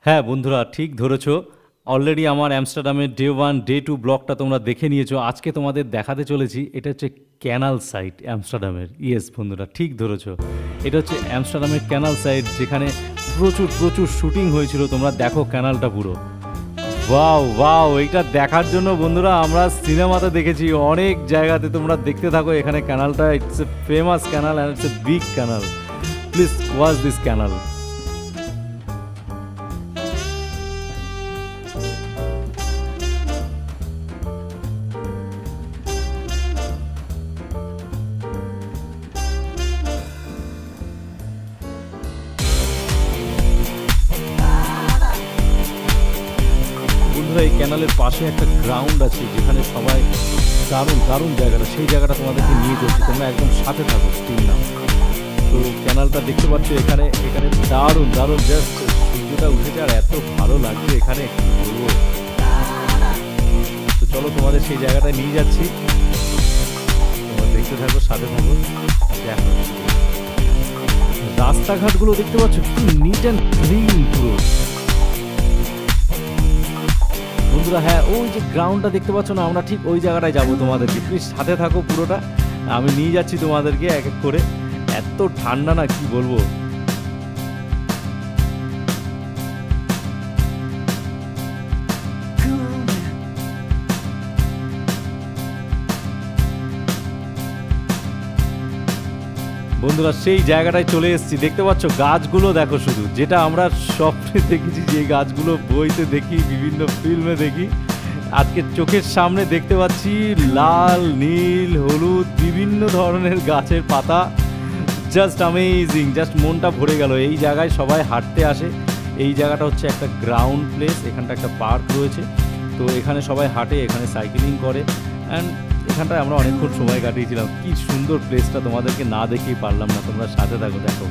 হ্যাঁ বন্ধুরা, ঠিক ধরেছো। অলরেডি আমার অ্যামস্টারডামের ডে 1 ডে 2 ব্লগটা তোমরা দেখে নিয়েছো। আজকে তোমাদের দেখাতে চলেছি এটা হচ্ছে ক্যানাল সাইট অ্যামস্টারডামের। ইয়েস বন্ধুরা, ঠিক ধরেছো। এটা হচ্ছে অ্যামস্টারডামের ক্যানাল সাইট, যেখানে প্রচুর প্রচুর শুটিং হয়েছিল। তোমরা দেখো ক্যানালটা পুরো। ওয়াও ওয়াও, এইটা দেখার জন্য বন্ধুরা আমরা সিনেমাতে দেখেছি, অনেক জায়গাতে তোমরা দেখতে থাকো। এখানে ক্যানালটা, it's a famous canal and it's a big canal. Please watch this canal. বন্ধুরা, এই ক্যানালের পাশে একটা গ্রাউন্ড আছে, যেখানে সবাই দারুণ দারুণ জায়গাটা, সেই জায়গাটা তোমাদেরকে নিয়ে যাচ্ছি। তোমরা একদম সাথে থাকো, স্টিল নাও। তো ক্যানালটা দেখতে পাচ্ছ, এখানে এখানে দারুণ দারুণ, জাস্ট সূর্যটা উঠেছে আর এত ভালো লাগছে এখানে, কি বলবো। তো চলো তোমাদের সেই জায়গাটায় নিয়ে যাচ্ছি, তোমরা দেখতে থাকো, সাথে থাকো। দেখো রাস্তাঘাটগুলো দেখতে পাচ্ছ, কি নিট অ্যান্ড ক্লিন পুরো। বন্ধুরা হ্যাঁ, ওই যে গ্রাউন্ডটা দেখতে পাচ্ছ না, আমরা ঠিক ওই জায়গাটায় যাবো তোমাদেরকে। প্লিজ সাথে থাকো পুরোটা, আমি নিয়ে যাচ্ছি তোমাদেরকে এক এক করে। এত ঠান্ডা না, কি বলবো। বন্ধুরা সেই জায়গাটায় চলে এসেছি, দেখতে পাচ্ছ গাছগুলো দেখো শুধু, যেটা আমরা স্বপ্নে দেখেছি, যে গাছগুলো বইতে দেখি, বিভিন্ন ফিল্মে দেখি, আজকে চোখের সামনে দেখতে পাচ্ছি। লাল, নীল, হলুদ, বিভিন্ন ধরনের গাছের পাতা। জাস্ট অ্যামেজিং, জাস্ট মনটা ভরে গেল। এই জায়গায় সবাই হাঁটতে আসে। এই জায়গাটা হচ্ছে একটা গ্রাউন্ড প্লেস, এখানটা একটা পার্ক রয়েছে। তো এখানে সবাই হাঁটে, এখানে সাইকেলিং করে, অ্যান্ড এখানটায় আমরা অনেকক্ষণ সময় কাটিয়েছিলাম। কি সুন্দর প্লেসটা, তোমাদেরকে না দেখেই পারলাম না। তোমরা সাথে থাকো, দেখো।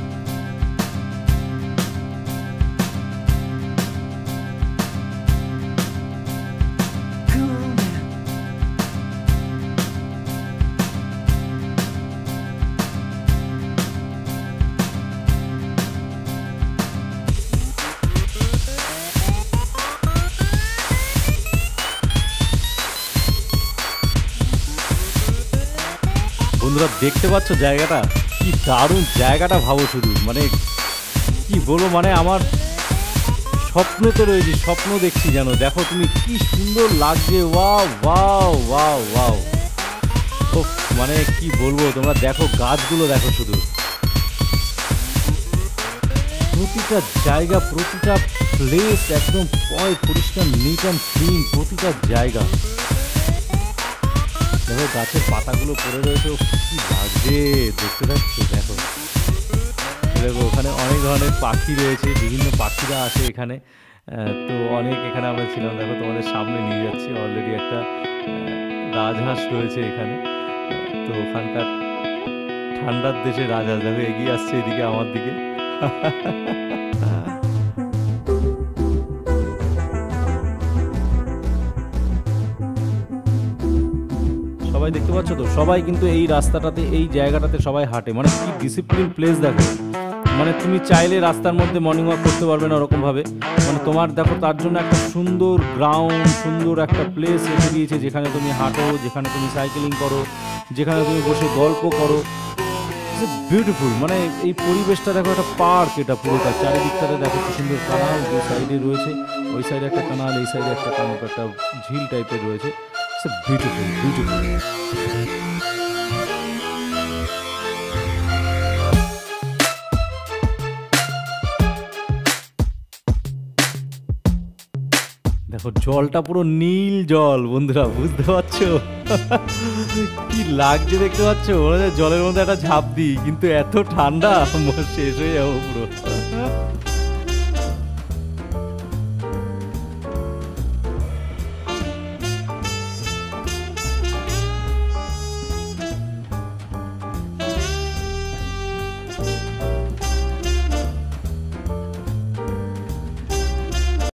বন্ধুরা দেখতে পাচ্ছ জায়গাটা, কি দারুণ জায়গাটা, ভাবো শুধু। মানে কি বলবো, মানে আমার স্বপ্নতে রয়েছি, স্বপ্ন দেখছি যেন। দেখো তুমি, কি সুন্দর লাগছে। ওয়াও ওয়াও ওয়াও ওয়াও, ও মানে কি বলবো। তোমরা দেখো গাছগুলো দেখো শুধু, প্রতিটা জায়গা, প্রতিটা প্লেস একদম পরিষ্কার, নিট অ্যান্ড ক্লিন প্রতিটা জায়গা। দেখো গাছের পাতাগুলো পড়ে রয়েছে, কি লাগছে দেখতে পাচ্ছি। দেখো দেখো, ওখানে অনেক ধরনের পাখি রয়েছে, বিভিন্ন পাখিরা আসে এখানে। তো অনেক এখানে আমরা ছিলাম। দেখো তোমাদের সামনে নিয়ে যাচ্ছি, অলরেডি একটা রাজহাঁস রয়েছে এখানে। তো ওখানকার ঠান্ডার দেশে রাজহাঁস দেখো এগিয়ে আসছে এদিকে আমার দিকে। সবাই দেখতে পাচ্ছ তো, সবাই কিন্তু এই রাস্তাটাতে, এই জায়গাটাতে সবাই হাঁটে। মানে কি ডিসিপ্লিন প্লেস দেখো। মানে তুমি চাইলে রাস্তার মধ্যে মর্নিং ওয়াক করতে পারবে না ওরকমভাবে। মানে তোমার দেখো, তার জন্য একটা সুন্দর গ্রাউন্ড, সুন্দর একটা প্লেস রেখে দিয়েছে, যেখানে তুমি হাঁটো, যেখানে তুমি সাইকেলিং করো, যেখানে তুমি বসে গল্প করো। বিউটিফুল, মানে এই পরিবেশটা দেখো, একটা পার্ক এটা পুরোটা। চারিদিকটাতে দেখো কি সুন্দর কানাল, যে সাইডে রয়েছে, ওই সাইডে একটা কানাল, এই সাইডে একটা কানাল, একটা ঝিল টাইপের রয়েছে। Beautiful beautiful. দেখো জলটা পুরো নীল জল, বন্ধুরা বুঝতে পারছো কি লাগছে দেখতে পাচ্ছ। মনে হয় জলের মধ্যে একটা ঝাঁপ দিই, কিন্তু এত ঠান্ডা শেষ হয়ে যাবো পুরো।